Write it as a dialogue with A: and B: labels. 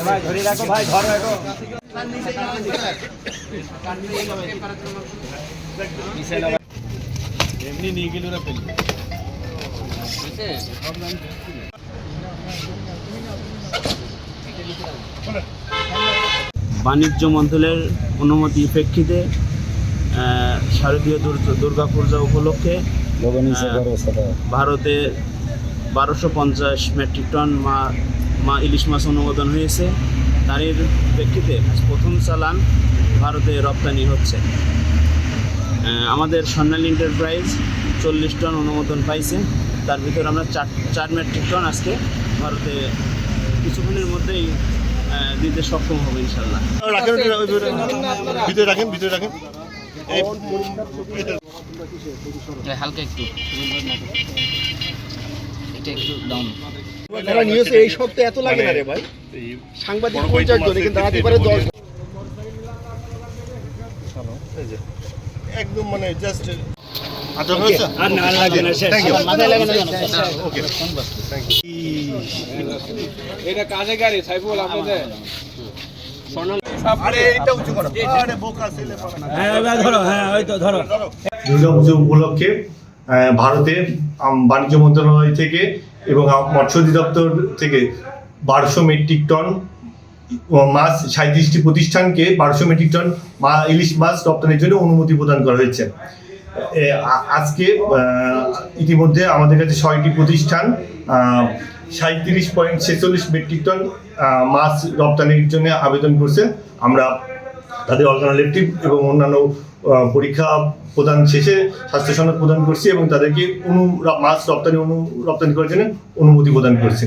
A: ভাই ধরে রাখো ভাই, ধরো একটু। এমনি নিয়ে গেল ওরা ফেলবে। বাণিজ্য মন্ত্রণালয়ের অনুমতি প্রেক্ষিতে শারদীয় দুর্গাপূজা উপলক্ষে ভারতে 1250 মেট্রিক টন মা ইলিশ মাছ অনুমোদন হয়েছে। তারই প্রেক্ষিতে প্রথম চালান ভারতে রপ্তানি হচ্ছে। আমাদের স্বর্ণালী এন্টারপ্রাইজ 40 টন অনুমোদন পাইছে। তার ভিতরে আমরা 4 মেট্রিক টন আজকে ভারতে কিছুক্ষণের মধ্যেই দিতে সক্ষম হবে ইনশাল্লাহ। হালকা একটু এটা একটু ডাউন।
B: যারা নিয়েছে এই সপ্তাহে এত লাগে না রে ভাই, সাংবাদিক 50 জন কিন্তু দাঁড়াতে পারে 10 একদম মানে জাস্ট
A: আর না লাগবে না, শেষ মাথায় লাগে না জানো।
B: Okay thank you.
C: এটা কাজে গাড়ি সাইফুল আপনাদের
B: আরে এটা উঁচু করো, আরে বোকা ছেলে পারে।
A: হ্যাঁ এবার ধরো, হ্যাঁ ওই তো ধরো।
D: দুর্গাপুজো উপলক্ষে ভারতে বাণিজ্য মন্ত্রণালয় থেকে এবং মৎস্য অধিদপ্তর থেকে 1200 মেট্রিক টন মাছ 37টি প্রতিষ্ঠানকে 1200 মেট্রিক টন ইলিশ মাছ রপ্তানির জন্য অনুমতি প্রদান করা হয়েছে। আজকে ইতিমধ্যে আমাদের কাছে 6টি প্রতিষ্ঠান 37.46 মেট্রিক টন মাছ রপ্তানির জন্য আবেদন করছে। আমরা তাদের অল্টারনেটিভ এবং অন্যান্য পরীক্ষা প্রদান শেষে স্বাস্থ্য সনদ প্রদান করছি এবং তাদেরকে মাছ রপ্তানি করার জন্য অনুমতি প্রদান করছি।